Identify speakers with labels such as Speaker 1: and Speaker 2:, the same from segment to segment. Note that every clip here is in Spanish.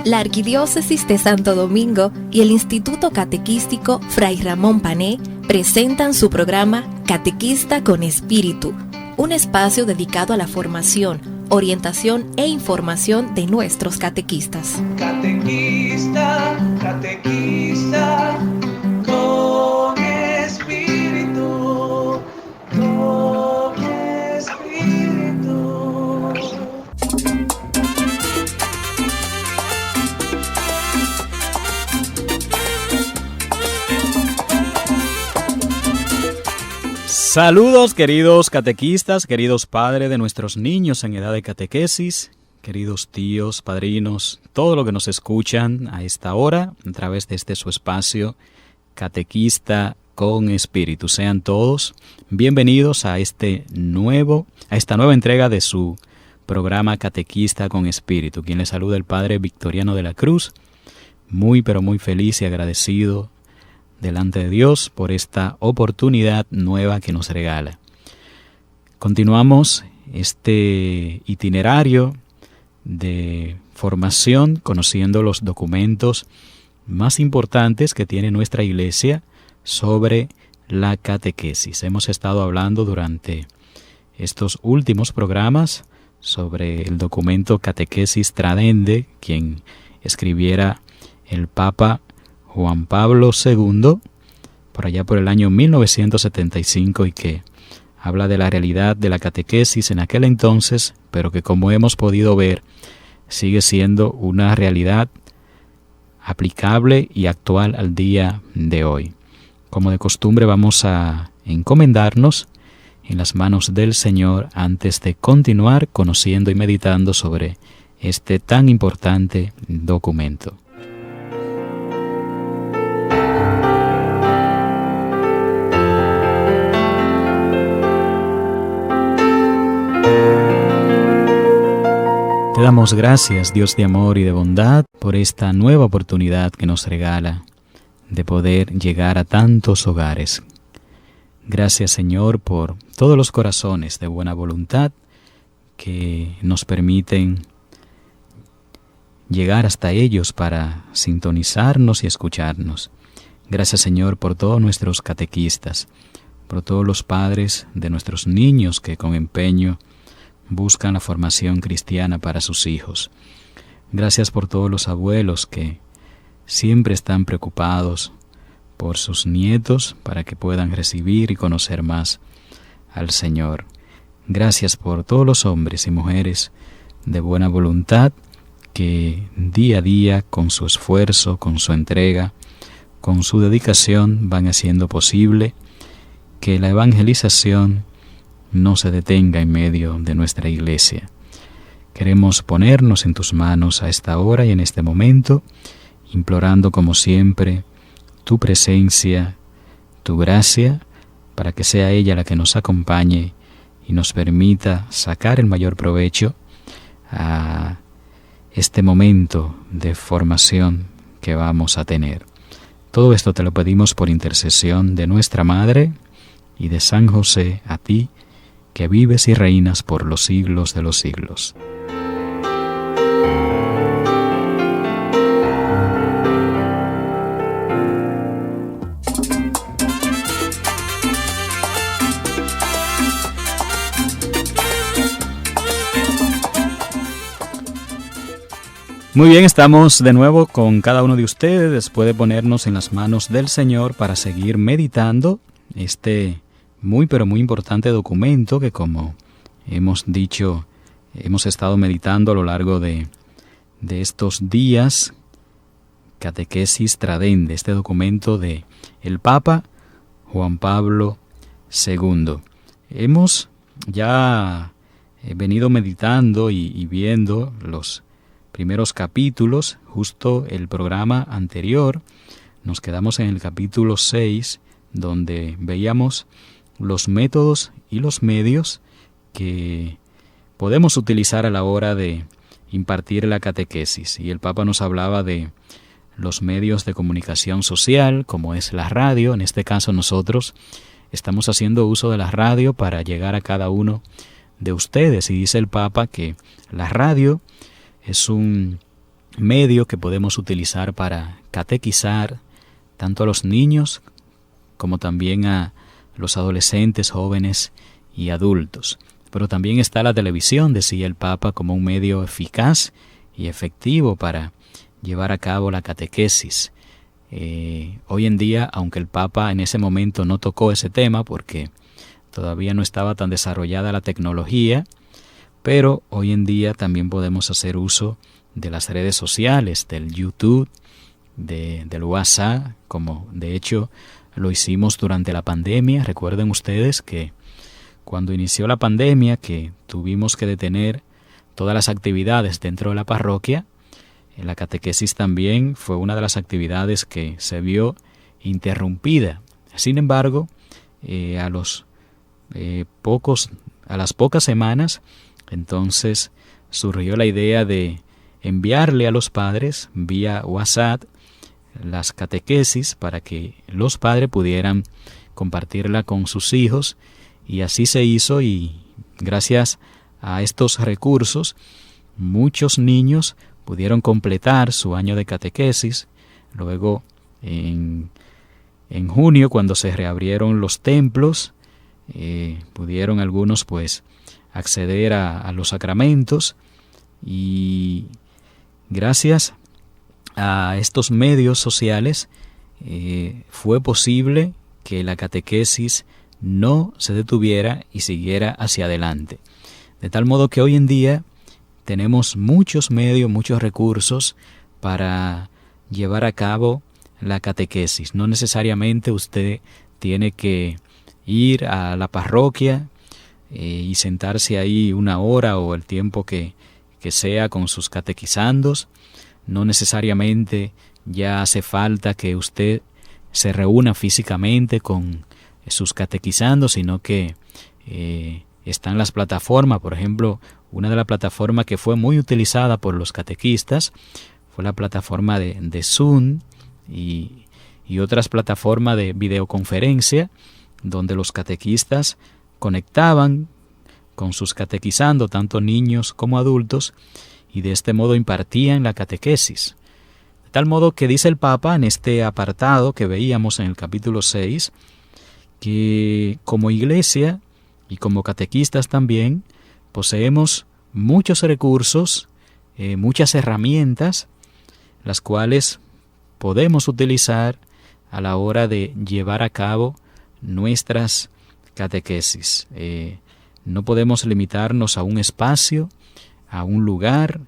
Speaker 1: La Arquidiócesis de Santo Domingo y el Instituto Catequístico Fray Ramón Pané presentan su programa Catequista con Espíritu, un espacio dedicado a la formación, orientación e información de nuestros catequistas.
Speaker 2: Catequista, catequista, con espíritu, con espíritu.
Speaker 3: Saludos, queridos catequistas, queridos padres de nuestros niños en edad de catequesis, queridos tíos, padrinos, todo lo que nos escuchan a esta hora a través de este su espacio Catequista con Espíritu. Sean todos bienvenidos a esta nueva entrega de su programa Catequista con Espíritu. Quien les saluda el Padre Victoriano de la Cruz, muy pero muy feliz y agradecido delante de Dios por esta oportunidad nueva que nos regala. Continuamos este itinerario de formación conociendo los documentos más importantes que tiene nuestra Iglesia sobre la catequesis. Hemos estado hablando durante estos últimos programas sobre el documento Catequesis Tradende, quien escribiera el Papa Juan Pablo II, por allá por el año 1975, y que habla de la realidad de la catequesis en aquel entonces, pero que, como hemos podido ver, sigue siendo una realidad aplicable y actual al día de hoy. Como de costumbre, vamos a encomendarnos en las manos del Señor antes de continuar conociendo y meditando sobre este tan importante documento. Te damos gracias, Dios de amor y de bondad, por esta nueva oportunidad que nos regala de poder llegar a tantos hogares. Gracias, Señor, por todos los corazones de buena voluntad que nos permiten llegar hasta ellos para sintonizarnos y escucharnos. Gracias, Señor, por todos nuestros catequistas, por todos los padres de nuestros niños que con empeño buscan la formación cristiana para sus hijos. Gracias por todos los abuelos que siempre están preocupados por sus nietos para que puedan recibir y conocer más al Señor. Gracias por todos los hombres y mujeres de buena voluntad que día a día, con su esfuerzo, con su entrega, con su dedicación, van haciendo posible que la evangelización no se detenga en medio de nuestra iglesia. Queremos ponernos en tus manos a esta hora y en este momento, implorando como siempre tu presencia, tu gracia, para que sea ella la que nos acompañe y nos permita sacar el mayor provecho a este momento de formación que vamos a tener. Todo esto te lo pedimos por intercesión de nuestra Madre y de San José, a ti, que vives y reinas por los siglos de los siglos. Muy bien, estamos de nuevo con cada uno de ustedes después de ponernos en las manos del Señor para seguir meditando este muy pero muy importante documento que, como hemos dicho, hemos estado meditando a lo largo de estos días, Catequesis Tradende, este documento de el Papa Juan Pablo II. Hemos ya venido meditando y viendo los primeros capítulos. Justo el programa anterior nos quedamos en el capítulo 6, donde veíamos los métodos y los medios que podemos utilizar a la hora de impartir la catequesis. Y el Papa nos hablaba de los medios de comunicación social, como es la radio. En este caso nosotros estamos haciendo uso de la radio para llegar a cada uno de ustedes. Y dice el Papa que la radio es un medio que podemos utilizar para catequizar tanto a los niños como también a los adolescentes, jóvenes y adultos. Pero también está la televisión, decía el Papa, como un medio eficaz y efectivo para llevar a cabo la catequesis. Hoy en día, aunque el Papa en ese momento no tocó ese tema porque todavía no estaba tan desarrollada la tecnología, pero hoy en día también podemos hacer uso de las redes sociales, del YouTube, del WhatsApp, como de hecho lo hicimos durante la pandemia. Recuerden ustedes que cuando inició la pandemia, que tuvimos que detener todas las actividades dentro de la parroquia, la catequesis también fue una de las actividades que se vio interrumpida. Sin embargo, a las pocas semanas, entonces surgió la idea de enviarle a los padres vía WhatsApp las catequesis para que los padres pudieran compartirla con sus hijos, y así se hizo, y gracias a estos recursos muchos niños pudieron completar su año de catequesis. Luego en junio, cuando se reabrieron los templos, pudieron algunos pues acceder a los sacramentos, y gracias a estos medios sociales fue posible que la catequesis no se detuviera y siguiera hacia adelante. De tal modo que hoy en día tenemos muchos medios, muchos recursos para llevar a cabo la catequesis. No necesariamente usted tiene que ir a la parroquia y sentarse ahí una hora o el tiempo que sea con sus catequizandos. No necesariamente ya hace falta que usted se reúna físicamente con sus catequizandos, sino que están las plataformas. Por ejemplo, una de las plataformas que fue muy utilizada por los catequistas fue la plataforma de Zoom y otras plataformas de videoconferencia, donde los catequistas conectaban con sus catequizandos, tanto niños como adultos, y de este modo impartían la catequesis. De tal modo que dice el Papa en este apartado que veíamos en el capítulo 6, que como iglesia y como catequistas también poseemos muchos recursos, muchas herramientas, las cuales podemos utilizar a la hora de llevar a cabo nuestras catequesis. No podemos limitarnos a un espacio, a un lugar,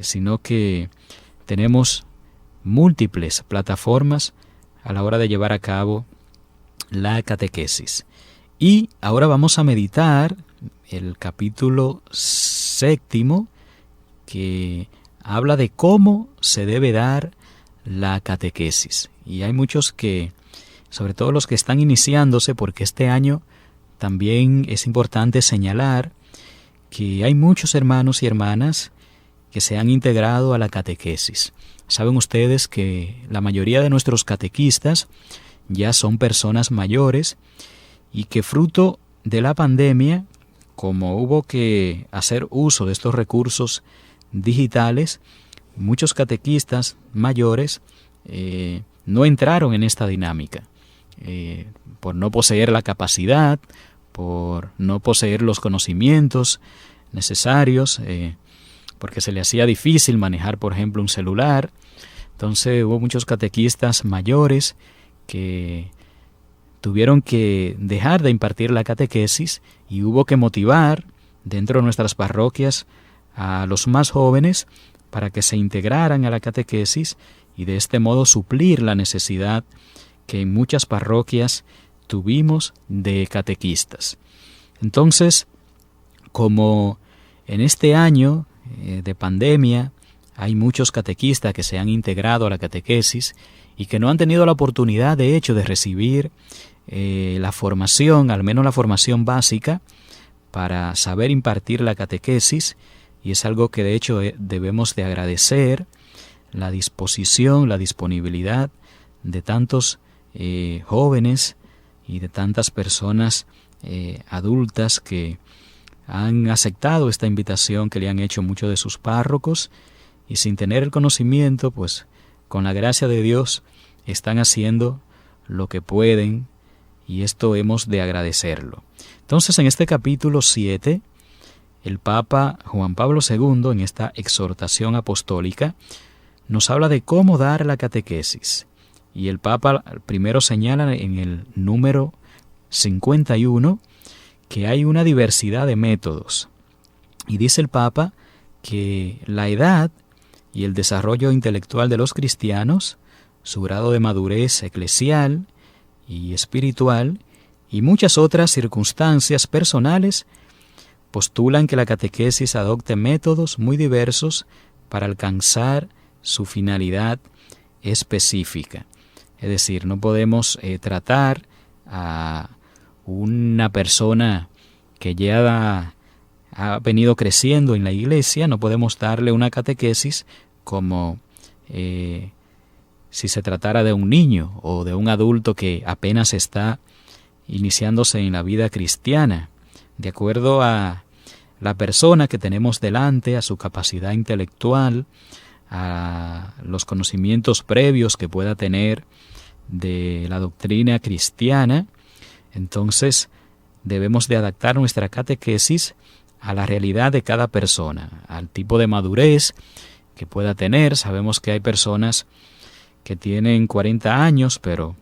Speaker 3: sino que tenemos múltiples plataformas a la hora de llevar a cabo la catequesis. Y ahora vamos a meditar el capítulo 7, que habla de cómo se debe dar la catequesis. Y hay muchos que, sobre todo los que están iniciándose, porque este año también es importante señalar que hay muchos hermanos y hermanas que se han integrado a la catequesis. Saben ustedes que la mayoría de nuestros catequistas ya son personas mayores, y que fruto de la pandemia, como hubo que hacer uso de estos recursos digitales, muchos catequistas mayores no entraron en esta dinámica, por no poseer la capacidad, por no poseer los conocimientos necesarios, porque se le hacía difícil manejar, por ejemplo, un celular. Entonces hubo muchos catequistas mayores que tuvieron que dejar de impartir la catequesis, y hubo que motivar dentro de nuestras parroquias a los más jóvenes para que se integraran a la catequesis, y de este modo suplir la necesidad que en muchas parroquias tuvimos de catequistas. Entonces, como en este año de pandemia hay muchos catequistas que se han integrado a la catequesis y que no han tenido la oportunidad, de hecho, de recibir la formación, al menos la formación básica, para saber impartir la catequesis, y es algo que de hecho debemos de agradecer, la disposición, la disponibilidad de tantos jóvenes y de tantas personas adultas que han aceptado esta invitación que le han hecho muchos de sus párrocos, y sin tener el conocimiento, pues con la gracia de Dios están haciendo lo que pueden, y esto hemos de agradecerlo. Entonces, en este capítulo 7, el Papa Juan Pablo II, en esta exhortación apostólica, nos habla de cómo dar la catequesis. Y el Papa primero señala en el número 51 que hay una diversidad de métodos. Y dice el Papa que la edad y el desarrollo intelectual de los cristianos, su grado de madurez eclesial y espiritual, y muchas otras circunstancias personales, postulan que la catequesis adopte métodos muy diversos para alcanzar su finalidad específica. Es decir, no podemos tratar a una persona que ya ha venido creciendo en la iglesia, no podemos darle una catequesis como si se tratara de un niño o de un adulto que apenas está iniciándose en la vida cristiana. De acuerdo a la persona que tenemos delante, a su capacidad intelectual, a los conocimientos previos que pueda tener de la doctrina cristiana, entonces debemos de adaptar nuestra catequesis a la realidad de cada persona, al tipo de madurez que pueda tener. Sabemos que hay personas que tienen 40 años, pero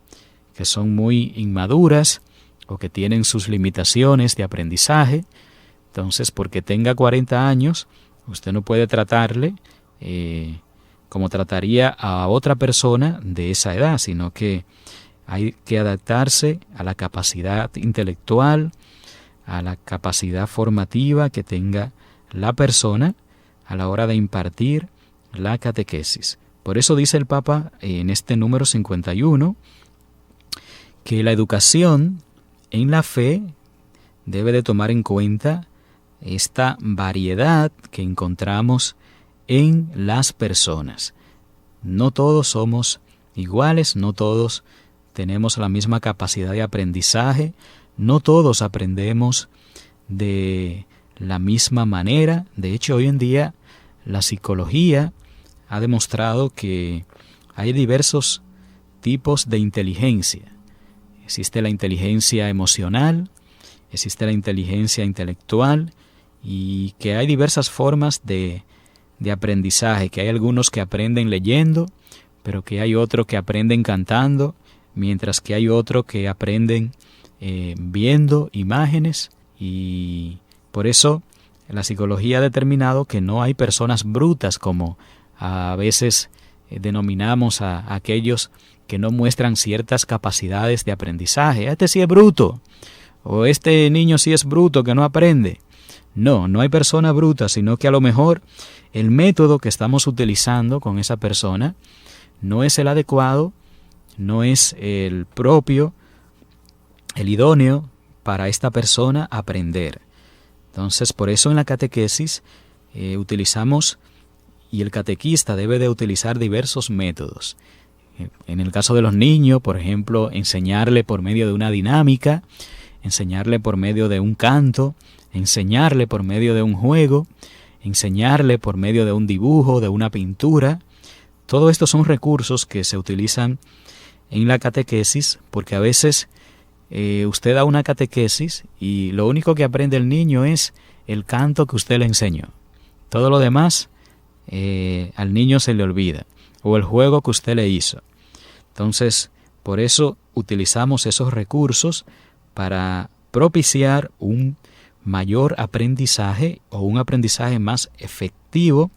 Speaker 3: que son muy inmaduras o que tienen sus limitaciones de aprendizaje. Entonces, porque tenga 40 años, usted no puede tratarle como trataría a otra persona de esa edad, sino que hay que adaptarse a la capacidad intelectual, a la capacidad formativa que tenga la persona a la hora de impartir la catequesis. Por eso dice el Papa en este número 51 que la educación en la fe debe de tomar en cuenta esta variedad que encontramos en las personas. No todos somos iguales, no todos tenemos la misma capacidad de aprendizaje, no todos aprendemos de la misma manera. De hecho, hoy en día la psicología ha demostrado que hay diversos tipos de inteligencia. Existe la inteligencia emocional, existe la inteligencia intelectual, y que hay diversas formas de aprendizaje, que hay algunos que aprenden leyendo, pero que hay otros que aprenden cantando, mientras que hay otros que aprenden viendo imágenes. Y por eso la psicología ha determinado que no hay personas brutas, como a veces denominamos a aquellos que no muestran ciertas capacidades de aprendizaje. Este sí es bruto, o este niño sí es bruto que no aprende. No hay persona bruta, sino que a lo mejor el método que estamos utilizando con esa persona no es el adecuado, no es el propio, el idóneo para esta persona aprender. Entonces, por eso en la catequesis utilizamos, y el catequista debe de utilizar diversos métodos. En el caso de los niños, por ejemplo, enseñarle por medio de una dinámica, enseñarle por medio de un canto, enseñarle por medio de un juego, enseñarle por medio de un dibujo, de una pintura. Todo esto son recursos que se utilizan en la catequesis, porque a veces usted da una catequesis y lo único que aprende el niño es el canto que usted le enseñó. Todo lo demás al niño se le olvida, o el juego que usted le hizo. Entonces, por eso utilizamos esos recursos para propiciar un mayor aprendizaje, o un aprendizaje más efectivo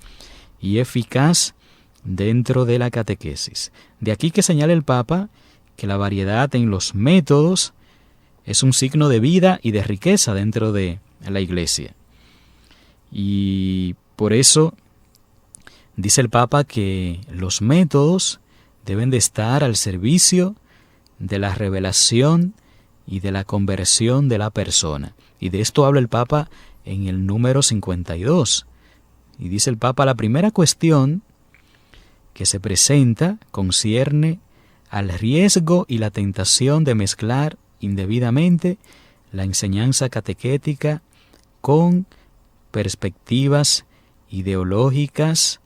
Speaker 3: y eficaz dentro de la catequesis. De aquí que señala el Papa que la variedad en los métodos es un signo de vida y de riqueza dentro de la Iglesia. Y por eso dice el Papa que los métodos deben de estar al servicio de la revelación y de la conversión de la persona. Y de esto habla el Papa en el número 52. Y dice el Papa: la primera cuestión que se presenta concierne al riesgo y la tentación de mezclar indebidamente la enseñanza catequética con perspectivas ideológicas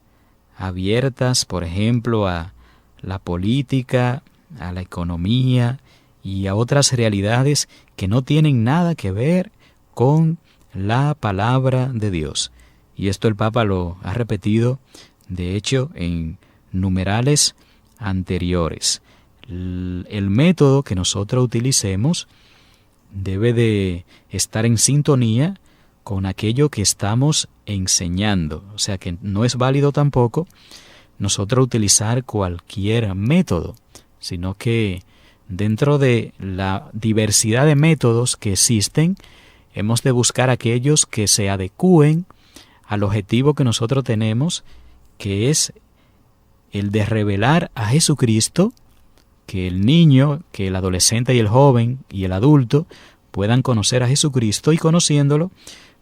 Speaker 3: abiertas, por ejemplo, a la política, a la economía y a otras realidades que no tienen nada que ver con la palabra de Dios. Y esto el Papa lo ha repetido, de hecho, en numerales anteriores. El método que nosotros utilicemos debe de estar en sintonía con aquello que estamos enseñando. O sea que no es válido tampoco nosotros utilizar cualquier método, sino que dentro de la diversidad de métodos que existen, hemos de buscar aquellos que se adecúen al objetivo que nosotros tenemos, que es el de revelar a Jesucristo, que el niño, que el adolescente y el joven y el adulto puedan conocer a Jesucristo y conociéndolo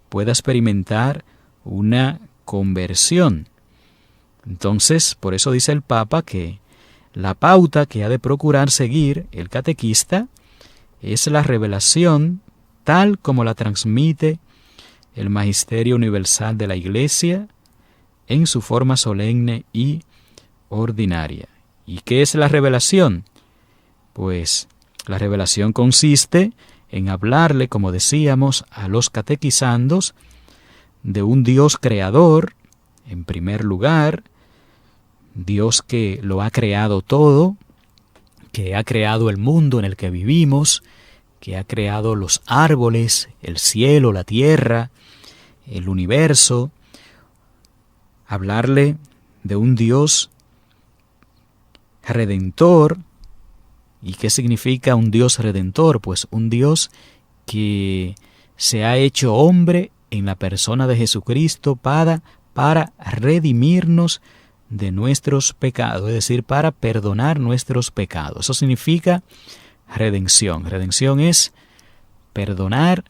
Speaker 3: pueda experimentar una conversión. Entonces, por eso dice el Papa que la pauta que ha de procurar seguir el catequista es la revelación tal como la transmite el Magisterio Universal de la Iglesia en su forma solemne y ordinaria. ¿Y qué es la revelación? Pues la revelación consiste en hablarle, como decíamos, a los catequizandos de un Dios creador, en primer lugar, Dios que lo ha creado todo, que ha creado el mundo en el que vivimos, que ha creado los árboles, el cielo, la tierra, el universo. Hablarle de un Dios redentor. ¿Y qué significa un Dios redentor? Pues un Dios que se ha hecho hombre en la persona de Jesucristo para redimirnos de nuestros pecados, es decir, para perdonar nuestros pecados. Eso significa redención. Redención es perdonar,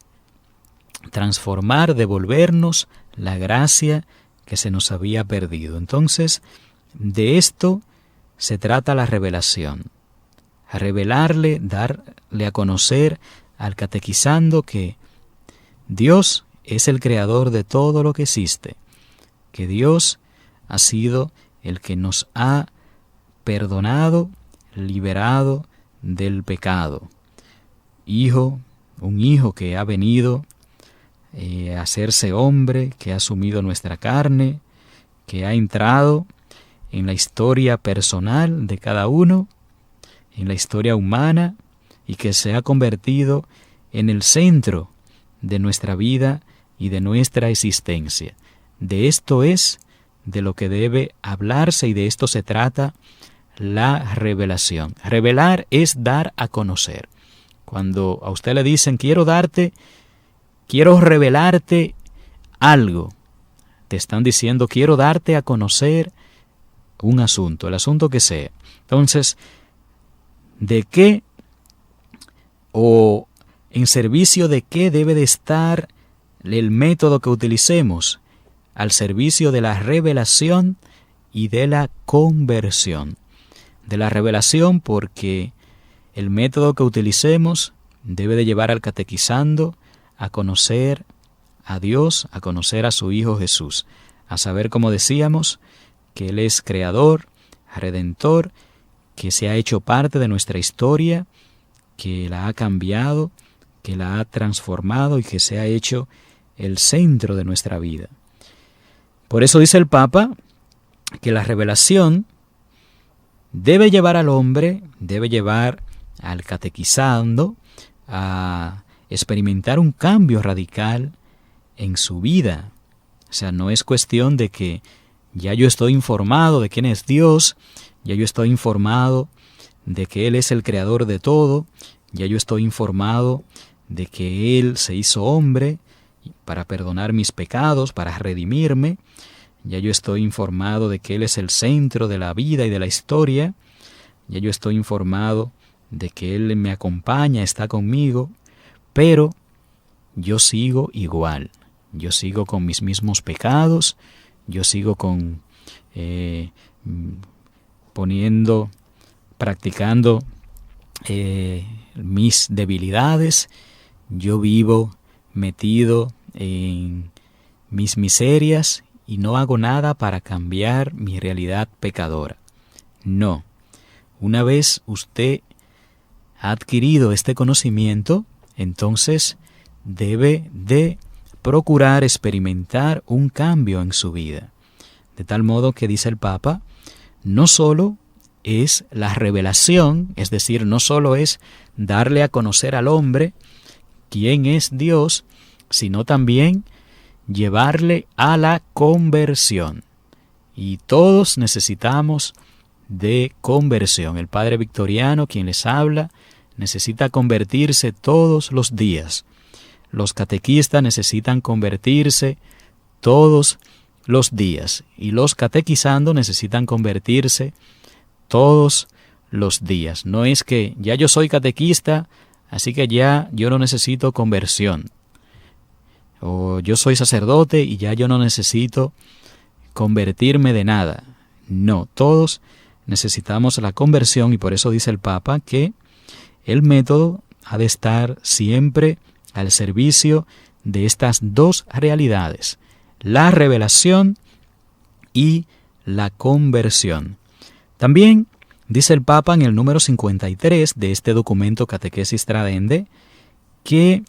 Speaker 3: transformar, devolvernos la gracia que se nos había perdido. Entonces, de esto se trata la revelación. A revelarle, darle a conocer al catequizando que Dios es el creador de todo lo que existe, que Dios ha sido el que nos ha perdonado, liberado del pecado. Un hijo que ha venido a hacerse hombre, que ha asumido nuestra carne, que ha entrado en la historia personal de cada uno, en la historia humana, y que se ha convertido en el centro de nuestra vida y de nuestra existencia. De esto es de lo que debe hablarse y de esto se trata la revelación. Revelar es dar a conocer. Cuando a usted le dicen quiero revelarte algo, te están diciendo quiero darte a conocer un asunto, el asunto que sea. Entonces, ¿de qué o en servicio de qué debe de estar el método que utilicemos? Al servicio de la revelación y de la conversión. De la revelación porque el método que utilicemos debe de llevar al catequizando a conocer a Dios, a conocer a su Hijo Jesús, a saber, como decíamos, que Él es creador, redentor, que se ha hecho parte de nuestra historia, que la ha cambiado, que la ha transformado y que se ha hecho el centro de nuestra vida. Por eso dice el Papa que la revelación debe llevar al hombre, debe llevar al catequizando a experimentar un cambio radical en su vida. O sea, no es cuestión de que ya yo estoy informado de quién es Dios, ya yo estoy informado de que Él es el creador de todo, ya yo estoy informado de que Él se hizo hombre para perdonar mis pecados, para redimirme, ya yo estoy informado de que Él es el centro de la vida y de la historia, ya yo estoy informado de que Él me acompaña, está conmigo, pero yo sigo igual, yo sigo con mis mismos pecados, yo sigo con practicando mis debilidades, yo vivo metido en mis miserias y no hago nada para cambiar mi realidad pecadora. No. Una vez usted ha adquirido este conocimiento, entonces debe de procurar experimentar un cambio en su vida. De tal modo que, dice el Papa, no solo es la revelación, es decir, no solo es darle a conocer al hombre quién es Dios, sino también llevarle a la conversión. Y todos necesitamos de conversión. El Padre Victoriano, quien les habla, necesita convertirse todos los días. Los catequistas necesitan convertirse todos los días. Y los catequizando necesitan convertirse todos los días. No es que ya yo soy catequista, así que ya yo no necesito conversión. O yo soy sacerdote y ya yo no necesito convertirme de nada. No, todos necesitamos la conversión, y por eso dice el Papa que el método ha de estar siempre al servicio de estas dos realidades, la revelación y la conversión. También dice el Papa en el número 53 de este documento Catequesis Tradendae que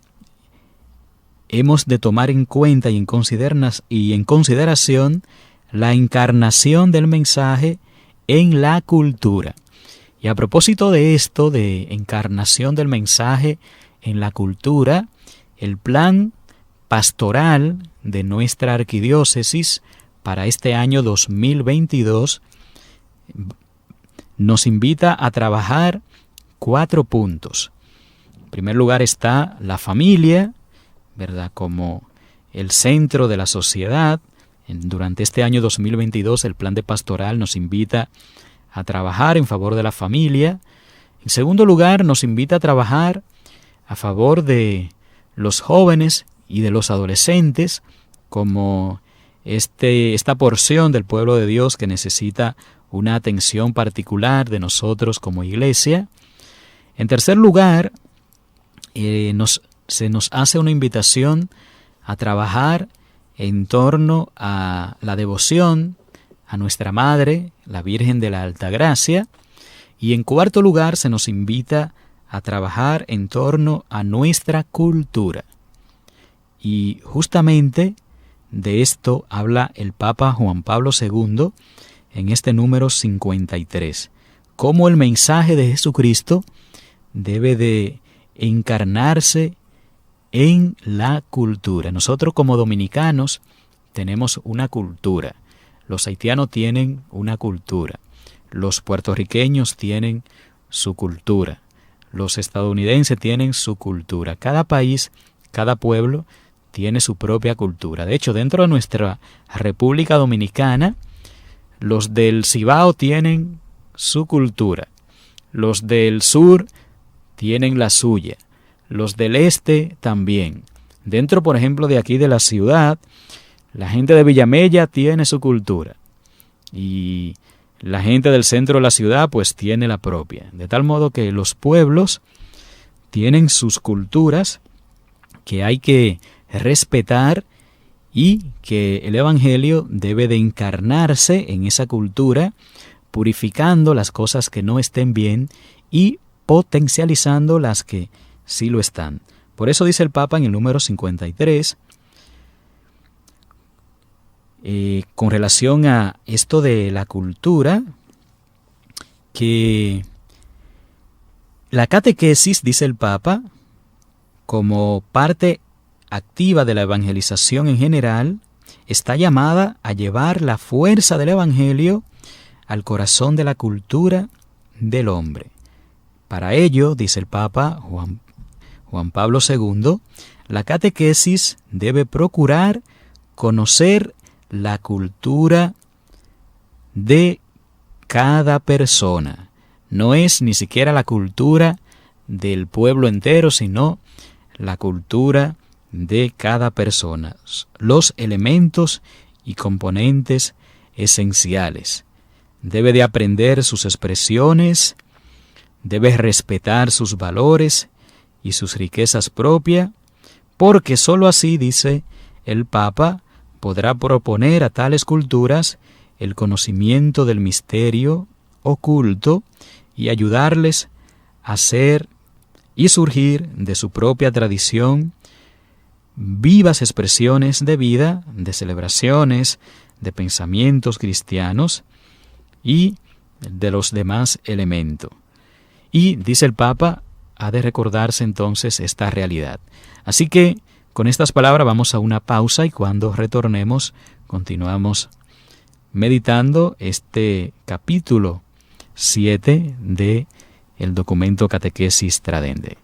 Speaker 3: hemos de tomar en cuenta y en consideración la encarnación del mensaje en la cultura. Y a propósito de esto, de encarnación del mensaje en la cultura, el plan pastoral de nuestra arquidiócesis para este año 2022 nos invita a trabajar 4 puntos. En primer lugar está la familia, ¿verdad?, como el centro de la sociedad. Durante este año 2022 el plan de pastoral nos invita a trabajar en favor de la familia. En segundo lugar, nos invita a trabajar a favor de los jóvenes y de los adolescentes, como esta porción del pueblo de Dios que necesita una atención particular de nosotros como iglesia. En tercer lugar, se nos hace una invitación a trabajar en torno a la devoción a nuestra Madre, la Virgen de la Altagracia. Y en cuarto lugar, se nos invita a trabajar en torno a nuestra cultura. Y justamente de esto habla el Papa Juan Pablo II en este número 53. Cómo el mensaje de Jesucristo debe de encarnarse en la cultura. Nosotros como dominicanos tenemos una cultura. Los haitianos tienen una cultura. Los puertorriqueños tienen su cultura. Los estadounidenses tienen su cultura. Cada país, cada pueblo tiene su propia cultura. De hecho, dentro de nuestra República Dominicana, los del Cibao tienen su cultura. Los del sur tienen la suya. Los del este también. Dentro, por ejemplo, de aquí de la ciudad, la gente de Villamella tiene su cultura. Y la gente del centro de la ciudad pues tiene la propia. De tal modo que los pueblos tienen sus culturas que hay que respetar y que el Evangelio debe de encarnarse en esa cultura, purificando las cosas que no estén bien y potencializando las que sí lo están. Por eso dice el Papa en el número 53, con relación a esto de la cultura, que la catequesis, dice el Papa, como parte activa de la evangelización en general, está llamada a llevar la fuerza del Evangelio al corazón de la cultura del hombre. Para ello, dice el Papa Juan Pablo II, la catequesis debe procurar conocer la cultura de cada persona. No es ni siquiera la cultura del pueblo entero, sino la cultura de cada persona, los elementos y componentes esenciales. Debe de aprender sus expresiones, debe respetar sus valores y sus riquezas propias, porque sólo así, dice el Papa, podrá proponer a tales culturas el conocimiento del misterio oculto y ayudarles a ser y surgir de su propia tradición vivas expresiones de vida, de celebraciones, de pensamientos cristianos y de los demás elementos. Y, dice el Papa, ha de recordarse entonces esta realidad. Así que, con estas palabras vamos a una pausa y cuando retornemos continuamos meditando este capítulo 7 de el documento Catequesis Tradendae.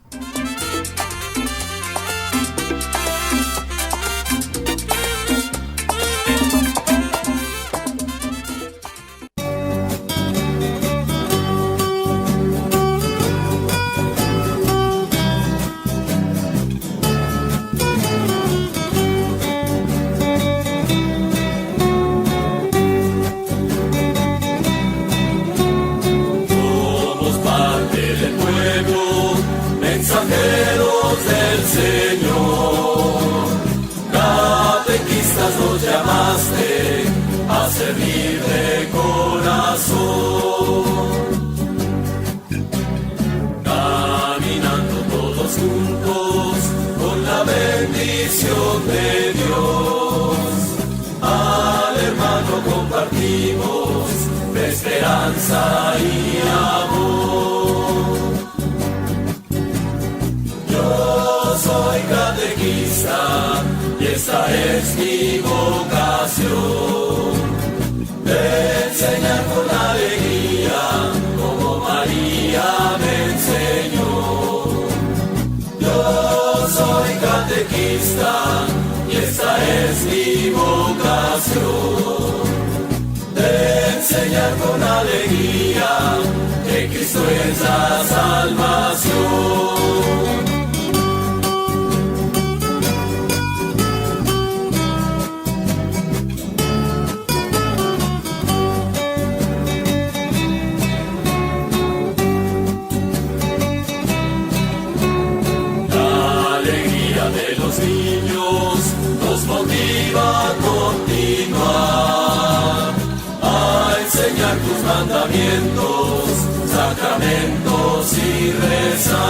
Speaker 4: Sacramentos y rezar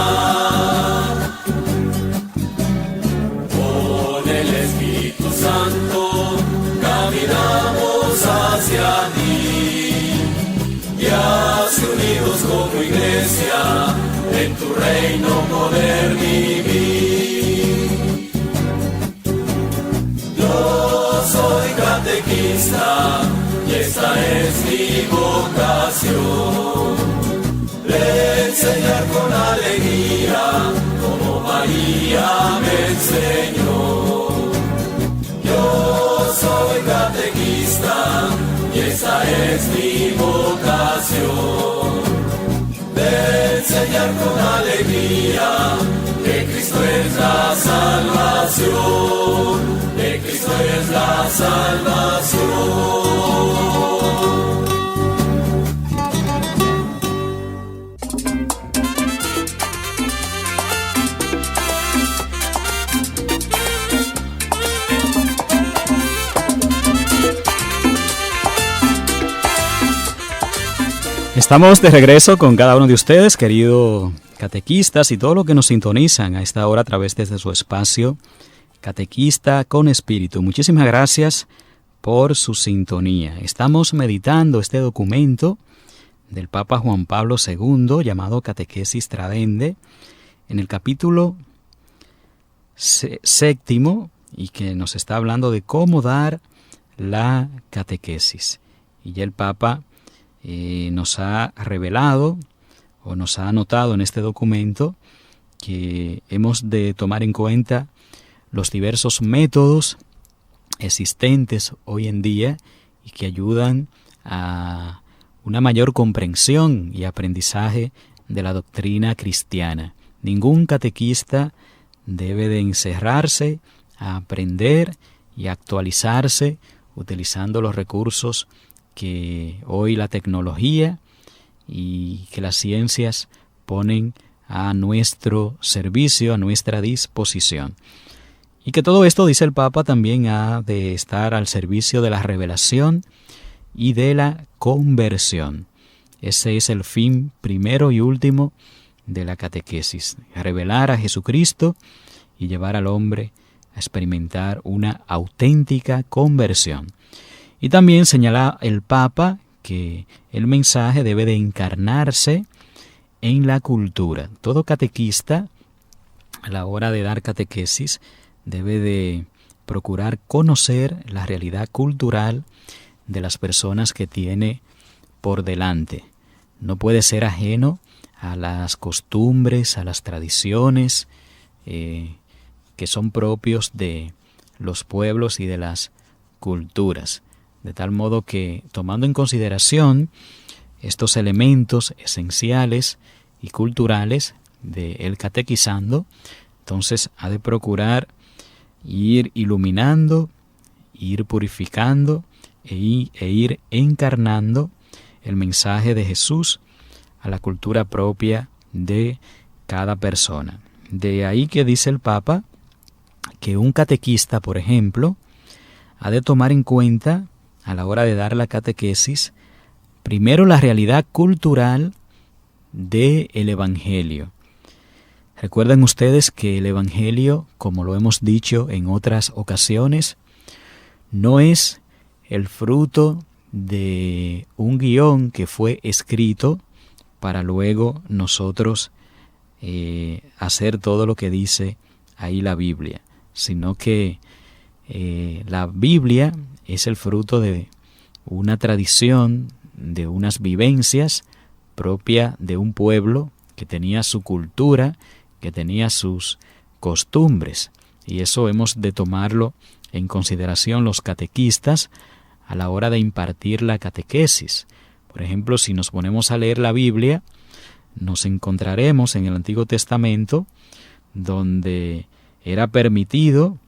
Speaker 4: con el Espíritu Santo caminamos hacia ti y así unidos como iglesia en tu reino poder vivir. Yo soy catequista y esta es mi vocación, de enseñar con alegría como María me enseñó. Yo soy catequista y esta es mi vocación, de enseñar con alegría que Cristo es la salvación, que Cristo es la salvación.
Speaker 3: Estamos de regreso con cada uno de ustedes, queridos catequistas y todos los que nos sintonizan a esta hora a través de su espacio Catequista con Espíritu. Muchísimas gracias por su sintonía. Estamos meditando este documento del Papa Juan Pablo II llamado Catequesis Tradendae en el capítulo 7 y que nos está hablando de cómo dar la catequesis. Y ya el Papa nos ha revelado o nos ha anotado en este documento que hemos de tomar en cuenta los diversos métodos existentes hoy en día y que ayudan a una mayor comprensión y aprendizaje de la doctrina cristiana. Ningún catequista debe de encerrarse a aprender y actualizarse utilizando los recursos que hoy la tecnología y que las ciencias ponen a nuestro servicio, a nuestra disposición. Y que todo esto, dice el Papa, también ha de estar al servicio de la revelación y de la conversión. Ese es el fin primero y último de la catequesis, revelar a Jesucristo y llevar al hombre a experimentar una auténtica conversión. Y también señala el Papa que el mensaje debe de encarnarse en la cultura. Todo catequista, a la hora de dar catequesis, debe de procurar conocer la realidad cultural de las personas que tiene por delante. No puede ser ajeno a las costumbres, a las tradiciones que son propios de los pueblos y de las culturas. De tal modo que, tomando en consideración estos elementos esenciales y culturales del catequizando, entonces ha de procurar ir iluminando, ir purificando e ir encarnando el mensaje de Jesús a la cultura propia de cada persona. De ahí que dice el Papa que un catequista, por ejemplo, ha de tomar en cuenta a la hora de dar la catequesis, primero la realidad cultural del Evangelio. Recuerden ustedes que el Evangelio, como lo hemos dicho en otras ocasiones, no es el fruto de un guión que fue escrito para luego nosotros hacer todo lo que dice ahí la Biblia, sino que la Biblia es el fruto de una tradición, de unas vivencias propia de un pueblo que tenía su cultura, que tenía sus costumbres, y eso hemos de tomarlo en consideración los catequistas a la hora de impartir la catequesis. Por ejemplo, si nos ponemos a leer la Biblia, nos encontraremos en el Antiguo Testamento donde era permitido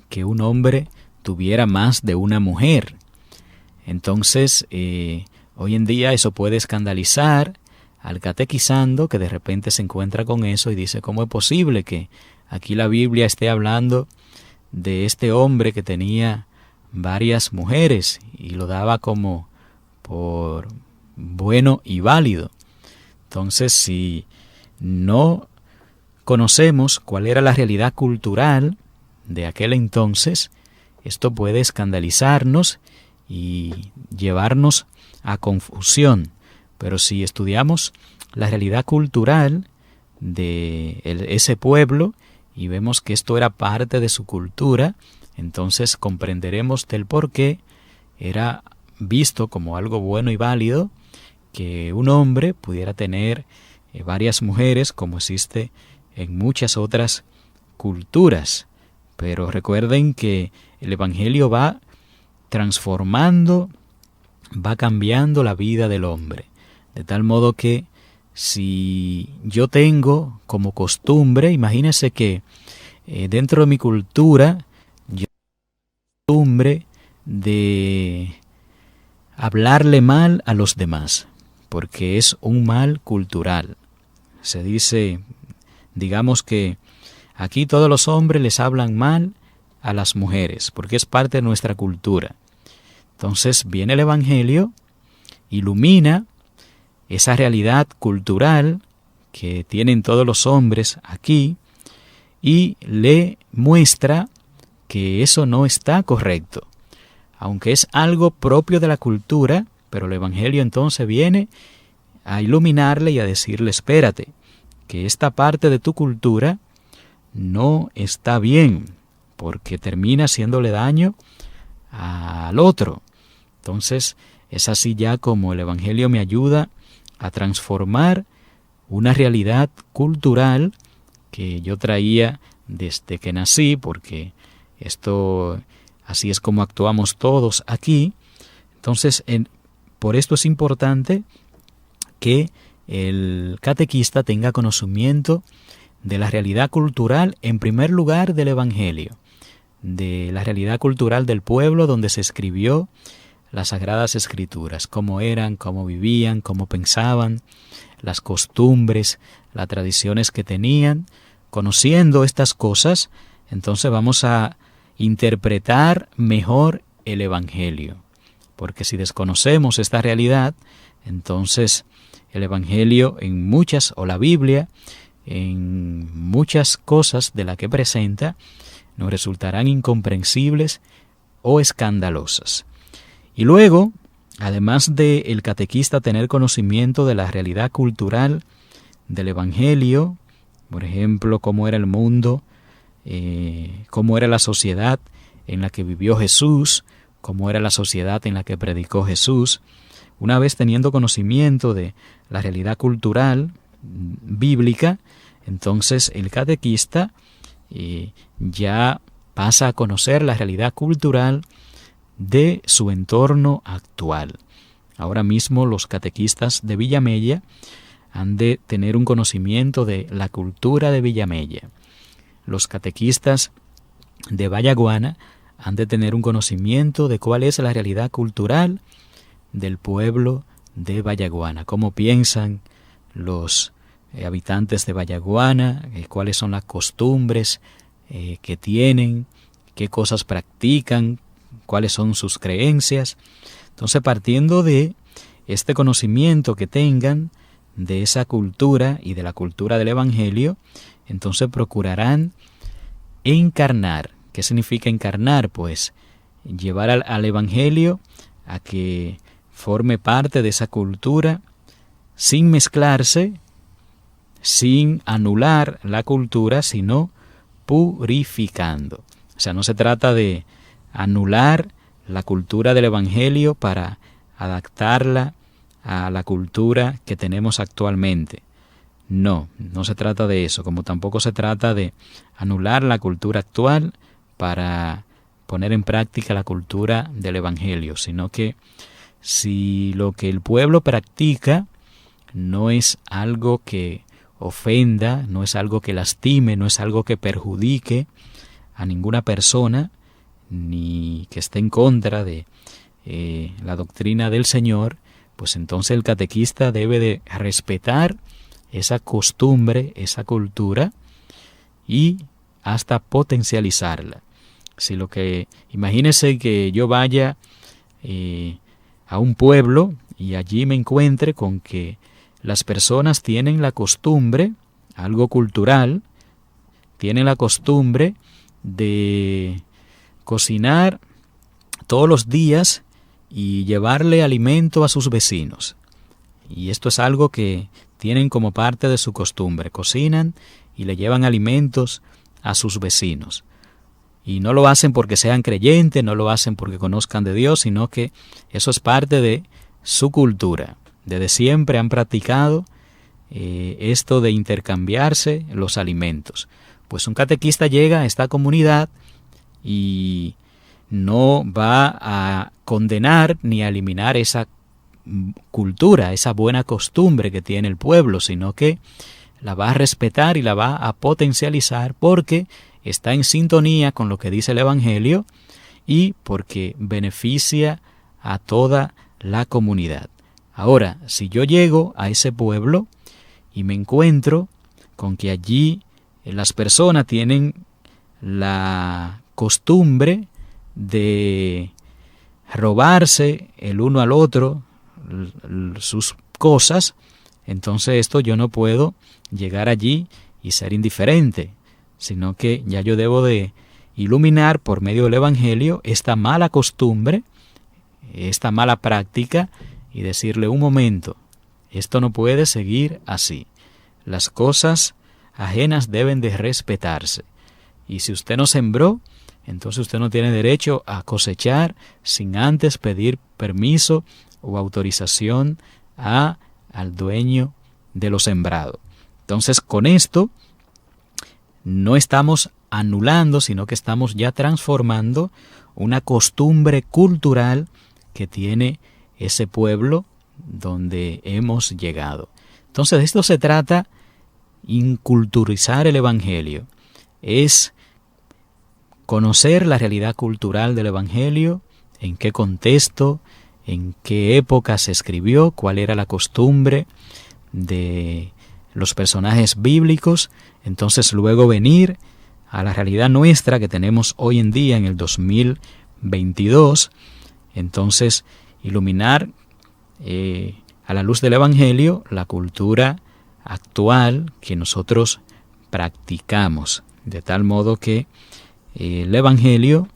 Speaker 3: que un hombre tuviera más de una mujer. Entonces, hoy en día eso puede escandalizar al catequizando, que de repente se encuentra con eso y dice, ¿cómo es posible que aquí la Biblia esté hablando de este hombre que tenía varias mujeres y lo daba como por bueno y válido? Entonces, si no conocemos cuál era la realidad cultural de aquel entonces, esto puede escandalizarnos y llevarnos a confusión. Pero si estudiamos la realidad cultural de ese pueblo y vemos que esto era parte de su cultura, entonces comprenderemos del por qué era visto como algo bueno y válido que un hombre pudiera tener varias mujeres, como existe en muchas otras culturas. Pero recuerden que el Evangelio va transformando, va cambiando la vida del hombre. De tal modo que si yo tengo como costumbre, imagínense que dentro de mi cultura, yo tengo costumbre de hablarle mal a los demás, porque es un mal cultural. Se dice, digamos que aquí todos los hombres les hablan mal a las mujeres, porque es parte de nuestra cultura. Entonces viene el Evangelio, ilumina esa realidad cultural que tienen todos los hombres aquí y le muestra que eso no está correcto. Aunque es algo propio de la cultura, pero el Evangelio entonces viene a iluminarle y a decirle, espérate, que esta parte de tu cultura no está bien, porque termina haciéndole daño al otro. Entonces, es así ya como el Evangelio me ayuda a transformar una realidad cultural que yo traía desde que nací, porque esto así es como actuamos todos aquí. Entonces, por esto es importante que el catequista tenga conocimiento de la realidad cultural, en primer lugar del Evangelio, de la realidad cultural del pueblo donde se escribió las Sagradas Escrituras, cómo eran, cómo vivían, cómo pensaban, las costumbres, las tradiciones que tenían. Conociendo estas cosas, entonces vamos a interpretar mejor el Evangelio. Porque si desconocemos esta realidad, entonces el Evangelio o la Biblia, en muchas cosas de las que presenta, nos resultarán incomprensibles o escandalosas. Y luego, además de el catequista tener conocimiento de la realidad cultural del Evangelio, por ejemplo, cómo era el mundo, cómo era la sociedad en la que vivió Jesús, cómo era la sociedad en la que predicó Jesús, una vez teniendo conocimiento de la realidad cultural bíblica, entonces el catequista ya pasa a conocer la realidad cultural de su entorno actual. Ahora mismo los catequistas de Villamella han de tener un conocimiento de la cultura de Villamella. Los catequistas de Vallaguana han de tener un conocimiento de cuál es la realidad cultural del pueblo de Vallaguana, cómo piensan los habitantes de Vallaguana, cuáles son las costumbres que tienen, qué cosas practican, cuáles son sus creencias. Entonces, partiendo de este conocimiento que tengan de esa cultura y de la cultura del Evangelio, entonces procurarán encarnar. ¿Qué significa encarnar? Pues llevar al Evangelio a que forme parte de esa cultura sin mezclarse, sin anular la cultura, sino purificando. O sea, no se trata de anular la cultura del Evangelio para adaptarla a la cultura que tenemos actualmente. No se trata de eso, como tampoco se trata de anular la cultura actual para poner en práctica la cultura del Evangelio, sino que si lo que el pueblo practica no es algo que ofenda, no es algo que lastime, no es algo que perjudique a ninguna persona, ni que esté en contra de la doctrina del Señor, pues entonces el catequista debe de respetar esa costumbre, esa cultura, y hasta potencializarla. Si imagínese que yo vaya a un pueblo y allí me encuentre con que las personas tienen la costumbre, algo cultural, tienen la costumbre de cocinar todos los días y llevarle alimento a sus vecinos. Y esto es algo que tienen como parte de su costumbre. Cocinan y le llevan alimentos a sus vecinos. Y no lo hacen porque sean creyentes, no lo hacen porque conozcan de Dios, sino que eso es parte de su cultura. Desde siempre han practicado esto de intercambiarse los alimentos. Pues un catequista llega a esta comunidad y no va a condenar ni a eliminar esa cultura, esa buena costumbre que tiene el pueblo, sino que la va a respetar y la va a potencializar porque está en sintonía con lo que dice el Evangelio y porque beneficia a toda la comunidad. Ahora, si yo llego a ese pueblo y me encuentro con que allí las personas tienen la costumbre de robarse el uno al otro sus cosas, entonces esto yo no puedo llegar allí y ser indiferente, sino que ya yo debo de iluminar por medio del Evangelio esta mala costumbre, esta mala práctica, y decirle: un momento, esto no puede seguir así. Las cosas ajenas deben de respetarse. Y si usted no sembró, entonces usted no tiene derecho a cosechar sin antes pedir permiso o autorización al dueño de lo sembrado. Entonces, con esto no estamos anulando, sino que estamos ya transformando una costumbre cultural que tiene ese pueblo donde hemos llegado. Entonces, de esto se trata, inculturizar el Evangelio. Es conocer la realidad cultural del Evangelio, en qué contexto, en qué época se escribió, cuál era la costumbre de los personajes bíblicos. Entonces luego venir a la realidad nuestra que tenemos hoy en día en el 2022, entonces iluminar a la luz del Evangelio la cultura actual que nosotros practicamos, de tal modo que el Evangelio,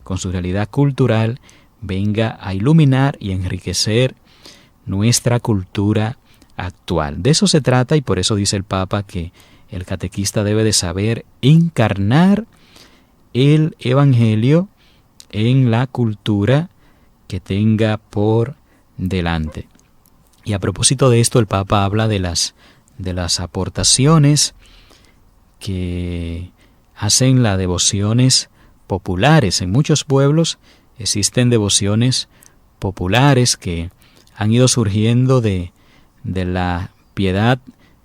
Speaker 3: con su realidad cultural, venga a iluminar y enriquecer nuestra cultura actual. De eso se trata, y por eso dice el Papa que el catequista debe de saber encarnar el Evangelio en la cultura que tenga por delante. Y a propósito de esto, el Papa habla de las aportaciones que hacen las devociones populares. En muchos pueblos existen devociones populares que han ido surgiendo de la piedad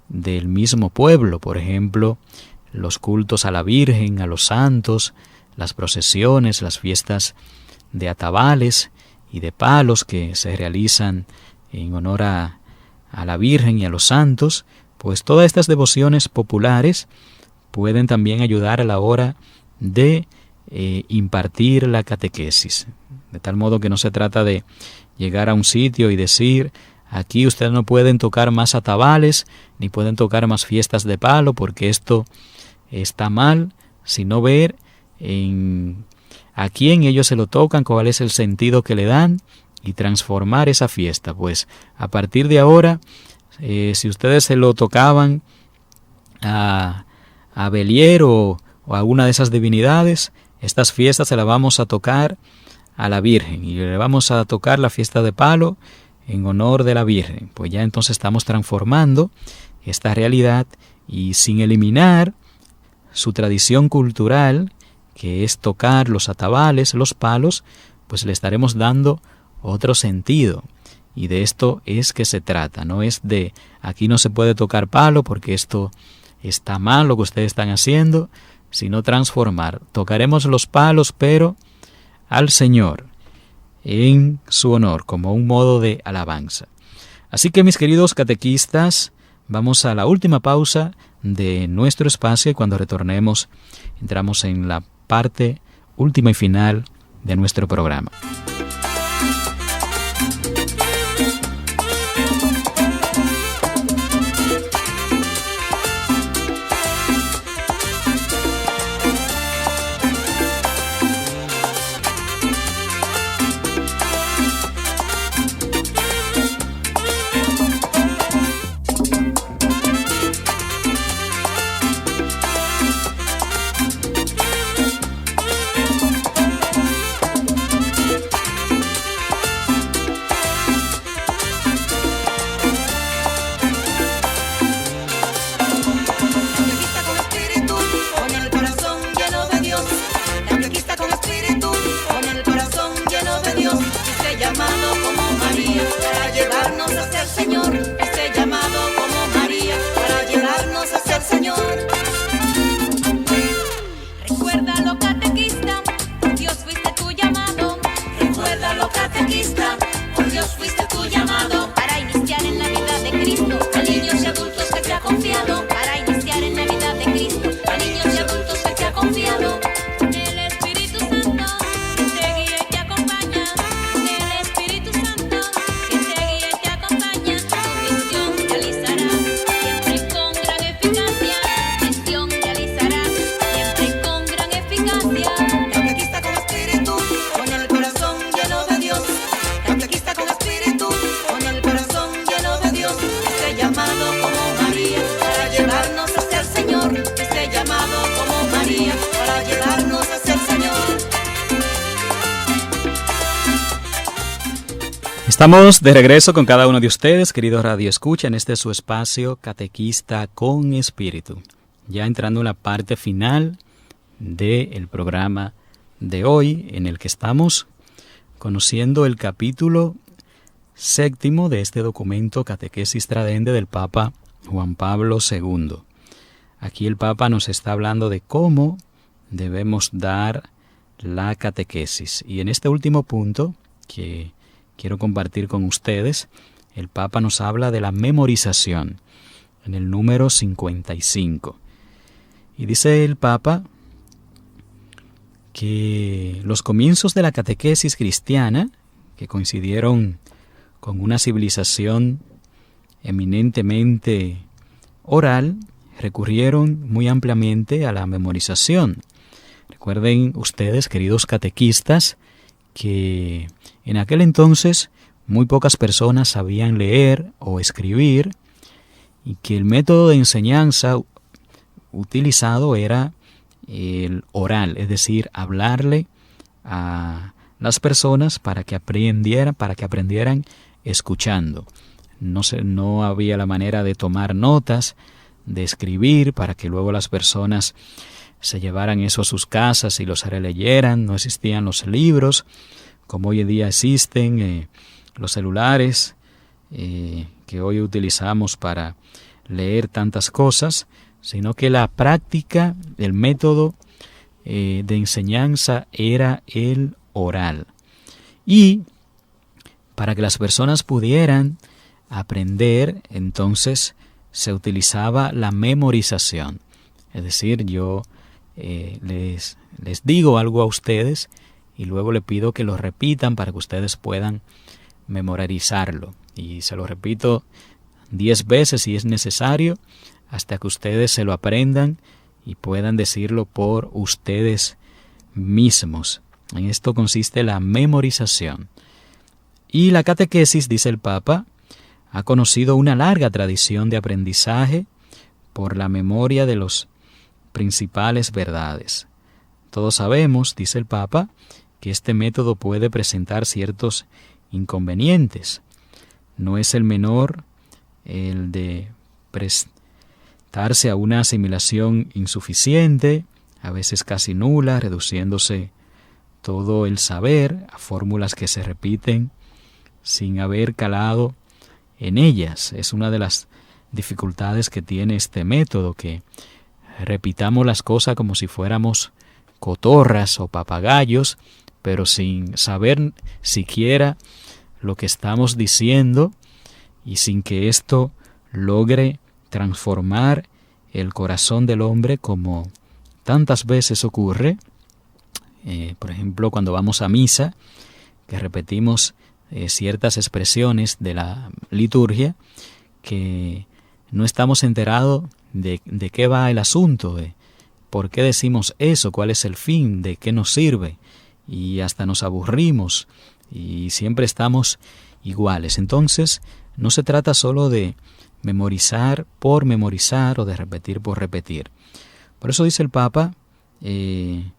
Speaker 3: del mismo pueblo. Por ejemplo, los cultos a la Virgen, a los santos, las procesiones, las fiestas de atabales y de palos que se realizan en honor a la Virgen y a los santos. Pues todas estas devociones populares pueden también ayudar a la hora de impartir la catequesis. De tal modo que no se trata de llegar a un sitio y decir: aquí ustedes no pueden tocar más atabales, ni pueden tocar más fiestas de palo, porque esto está mal, sino ver a quién ellos se lo tocan, cuál es el sentido que le dan, y transformar esa fiesta. Pues a partir de ahora, si ustedes se lo tocaban a Belier o a alguna de esas divinidades, estas fiestas se las vamos a tocar a la Virgen, y le vamos a tocar la fiesta de palo en honor de la Virgen. Pues ya entonces estamos transformando esta realidad, y sin eliminar su tradición cultural, que es tocar los atabales, los palos, pues le estaremos dando otro sentido. Y de esto es que se trata, no es de aquí no se puede tocar palo porque esto está mal lo que ustedes están haciendo, sino transformar. Tocaremos los palos, pero al Señor, en su honor, como un modo de alabanza. Así que, mis queridos catequistas, vamos a la última pausa de nuestro espacio, y cuando retornemos entramos en la parte última y final de nuestro programa. Estamos de regreso con cada uno de ustedes, queridos Radio Escucha, en este su espacio Catequista con Espíritu. Ya entrando en la parte final del programa de hoy, en el que estamos conociendo el capítulo 7 de este documento Catequesis Tradendae del Papa Juan Pablo II. Aquí el Papa nos está hablando de cómo debemos dar la catequesis. Y en este último punto que quiero compartir con ustedes, el Papa nos habla de la memorización, en el número 55. Y dice el Papa que los comienzos de la catequesis cristiana, que coincidieron con una civilización eminentemente oral, recurrieron muy ampliamente a la memorización. Recuerden ustedes, queridos catequistas, que en aquel entonces muy pocas personas sabían leer o escribir y que el método de enseñanza utilizado era el oral, es decir, hablarle a las personas para que aprendieran escuchando. No había la manera de tomar notas, de escribir para que luego las personas se llevaran eso a sus casas y los releyeran. No existían los libros como hoy en día existen, los celulares que hoy utilizamos para leer tantas cosas, sino que la práctica, el método de enseñanza era el oral. Y para que las personas pudieran aprender, entonces se utilizaba la memorización. Es decir, yo les digo algo a ustedes y luego le pido que lo repitan para que ustedes puedan memorizarlo. Y se lo repito 10 veces si es necesario, hasta que ustedes se lo aprendan y puedan decirlo por ustedes mismos. En esto consiste la memorización. Y la catequesis, dice el Papa, ha conocido una larga tradición de aprendizaje por la memoria de las principales verdades. Todos sabemos, dice el Papa, que este método puede presentar ciertos inconvenientes. No es el menor el de prestarse a una asimilación insuficiente, a veces casi nula, reduciéndose todo el saber a fórmulas que se repiten sin haber calado en ellas. Es una de las dificultades que tiene este método, que repitamos las cosas como si fuéramos cotorras o papagayos, pero sin saber siquiera lo que estamos diciendo y sin que esto logre transformar el corazón del hombre, como tantas veces ocurre. Por ejemplo, cuando vamos a misa, que repetimos ciertas expresiones de la liturgia, que no estamos enterados de qué va el asunto, de por qué decimos eso, cuál es el fin, de qué nos sirve, y hasta nos aburrimos y siempre estamos iguales. Entonces, no se trata solo de memorizar por memorizar o de repetir por repetir. Por eso dice el Papa que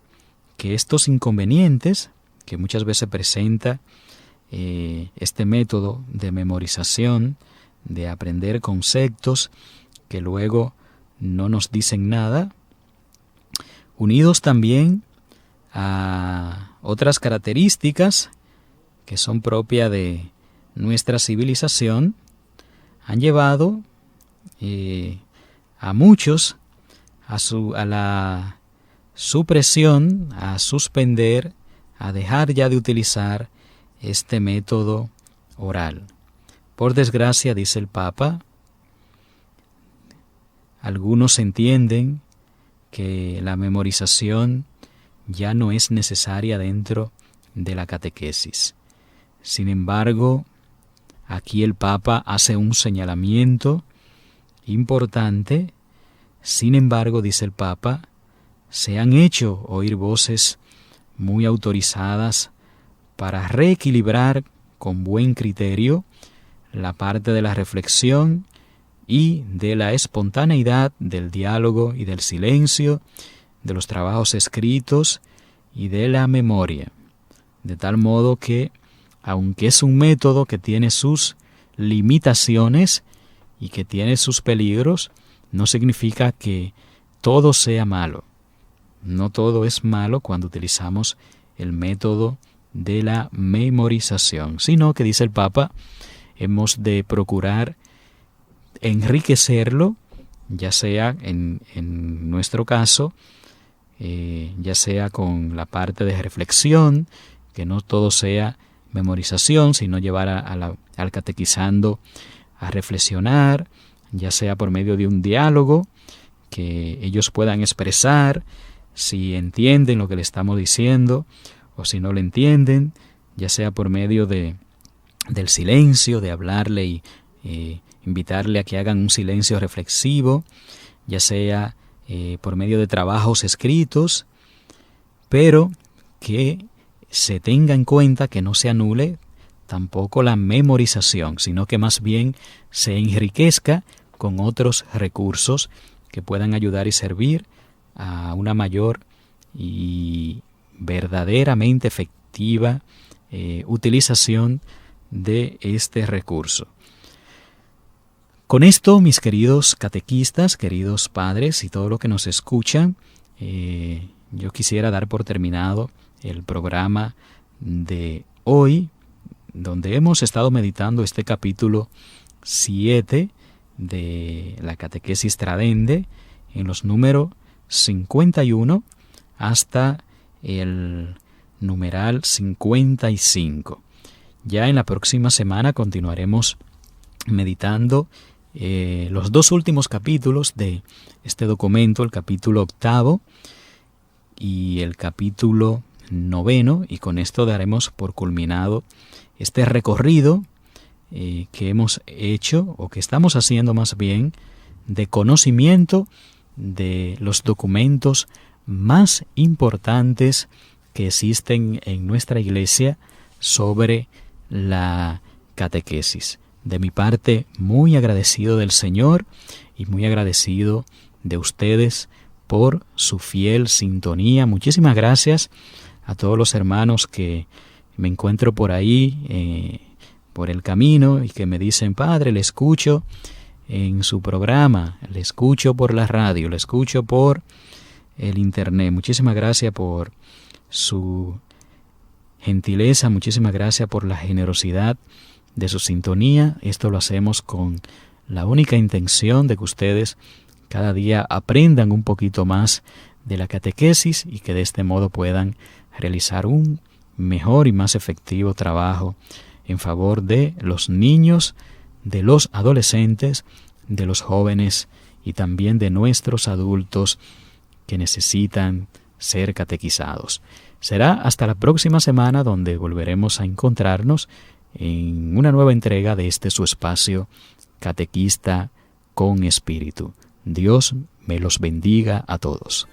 Speaker 3: estos inconvenientes que muchas veces presenta este método de memorización, de aprender conceptos que luego no nos dicen nada, unidos también a otras características que son propias de nuestra civilización, han llevado a muchos a la supresión, a suspender, a dejar ya de utilizar este método oral. Por desgracia, dice el Papa, algunos entienden que la memorización ya no es necesaria dentro de la catequesis. Sin embargo, aquí el Papa hace un señalamiento importante. Sin embargo, dice el Papa, se han hecho oír voces muy autorizadas para reequilibrar con buen criterio la parte de la reflexión y de la espontaneidad del diálogo y del silencio, de los trabajos escritos y de la memoria. De tal modo que, aunque es un método que tiene sus limitaciones y que tiene sus peligros, no significa que todo sea malo. No todo es malo cuando utilizamos el método de la memorización, sino que, dice el Papa, hemos de procurar enriquecerlo, ya sea en nuestro caso, ya sea con la parte de reflexión, que no todo sea memorización, sino llevar al catequizando a reflexionar, ya sea por medio de un diálogo que ellos puedan expresar si entienden lo que le estamos diciendo o si no lo entienden, ya sea por medio del silencio, de hablarle y invitarle a que hagan un silencio reflexivo, ya sea por medio de trabajos escritos, pero que se tenga en cuenta que no se anule tampoco la memorización, sino que más bien se enriquezca con otros recursos que puedan ayudar y servir a una mayor y verdaderamente efectiva utilización de este recurso. Con esto, mis queridos catequistas, queridos padres y todo lo que nos escuchan, yo quisiera dar por terminado el programa de hoy, donde hemos estado meditando este capítulo 7 de la Catequesis Tradendae, en los números 51 hasta el numeral 55. Ya en la próxima semana continuaremos meditando los dos últimos capítulos de este documento, el capítulo 8 y el capítulo 9, y con esto daremos por culminado este recorrido que hemos hecho, o que estamos haciendo más bien, de conocimiento de los documentos más importantes que existen en nuestra Iglesia sobre la catequesis. De mi parte, muy agradecido del Señor y muy agradecido de ustedes por su fiel sintonía. Muchísimas gracias a todos los hermanos que me encuentro por ahí, por el camino, y que me dicen: Padre, le escucho en su programa, le escucho por la radio, le escucho por el internet. Muchísimas gracias por su gentileza, muchísimas gracias por la generosidad de su sintonía. Esto lo hacemos con la única intención de que ustedes cada día aprendan un poquito más de la catequesis y que de este modo puedan realizar un mejor y más efectivo trabajo en favor de los niños, de los adolescentes, de los jóvenes y también de nuestros adultos que necesitan ser catequizados. Será hasta la próxima semana, donde volveremos a encontrarnos en una nueva entrega de este su espacio Catequista con Espíritu. Dios me los bendiga a todos.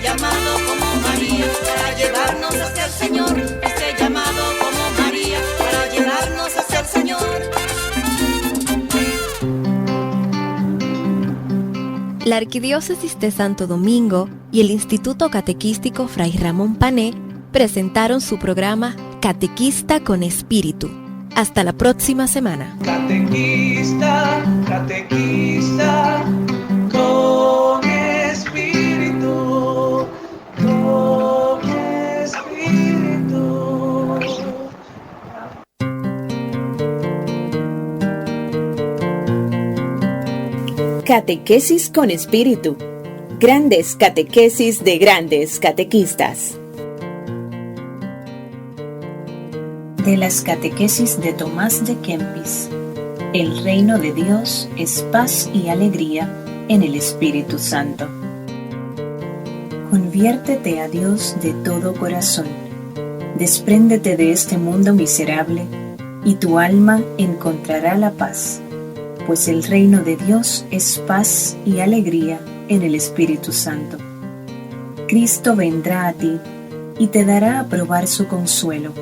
Speaker 5: Llamado como María para llevarnos hacia el Señor, este llamado como María para llevarnos hacia el Señor.
Speaker 1: La Arquidiócesis de Santo Domingo y el Instituto Catequístico Fray Ramón Pané presentaron su programa Catequista con Espíritu. Hasta la próxima semana.
Speaker 2: Catequista, catequista, con espíritu, con espíritu.
Speaker 6: Catequesis con Espíritu. Grandes catequesis de grandes catequistas. De las catequesis de Tomás de Kempis. El reino de Dios es paz y alegría en el Espíritu Santo. Conviértete a Dios de todo corazón. Despréndete de este mundo miserable y tu alma encontrará la paz, pues el reino de Dios es paz y alegría en el Espíritu Santo. Cristo vendrá a ti y te dará a probar su consuelo,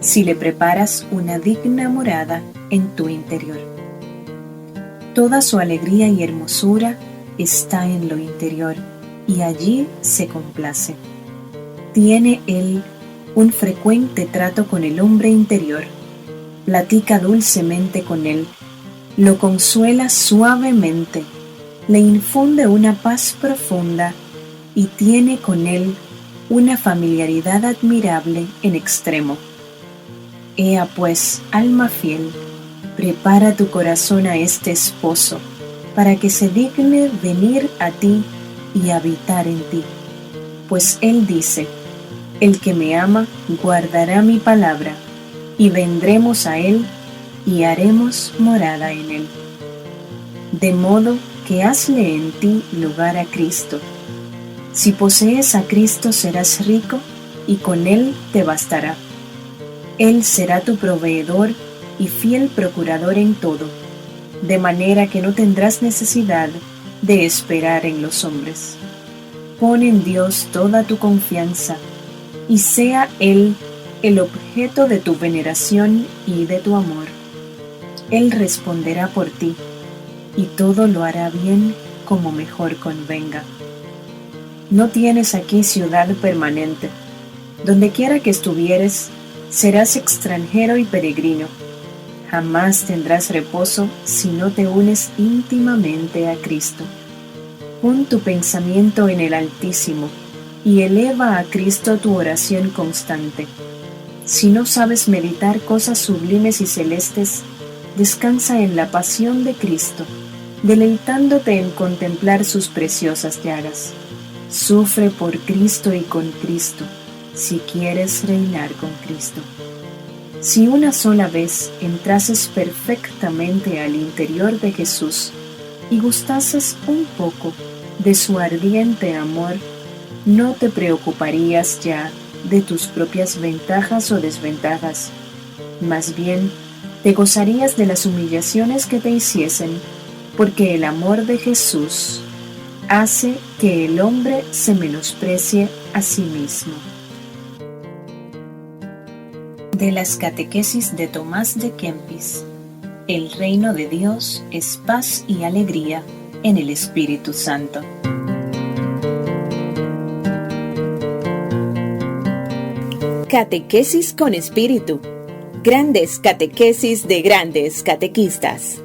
Speaker 6: si le preparas una digna morada en tu interior. Toda su alegría y hermosura está en lo interior, y allí se complace. Tiene él un frecuente trato con el hombre interior, platica dulcemente con él, lo consuela suavemente, le infunde una paz profunda y tiene con él una familiaridad admirable en extremo. Ea pues, alma fiel, prepara tu corazón a este esposo, para que se digne venir a ti y habitar en ti. Pues él dice: el que me ama guardará mi palabra, y vendremos a Él y haremos morada en Él. De modo que hazle en ti lugar a Cristo. Si posees a Cristo serás rico y con Él te bastará. Él será tu proveedor y fiel procurador en todo, de manera que no tendrás necesidad de esperar en los hombres. Pon en Dios toda tu confianza y sea Él el objeto de tu veneración y de tu amor. Él responderá por ti y todo lo hará bien como mejor convenga. No tienes aquí ciudad permanente. Donde quiera que estuvieres, serás extranjero y peregrino. Jamás tendrás reposo si no te unes íntimamente a Cristo. Pon tu pensamiento en el Altísimo y eleva a Cristo tu oración constante. Si no sabes meditar cosas sublimes y celestes, descansa en la pasión de Cristo, deleitándote en contemplar sus preciosas llagas. Sufre por Cristo y con Cristo, si quieres reinar con Cristo. Si una sola vez entrases perfectamente al interior de Jesús y gustases un poco de su ardiente amor, no te preocuparías ya de tus propias ventajas o desventajas. Más bien, te gozarías de las humillaciones que te hiciesen, porque el amor de Jesús hace que el hombre se menosprecie a sí mismo. De las catequesis de Tomás de Kempis. El reino de Dios es paz y alegría en el Espíritu Santo.
Speaker 7: Catequesis con espíritu. Grandes catequesis de grandes catequistas.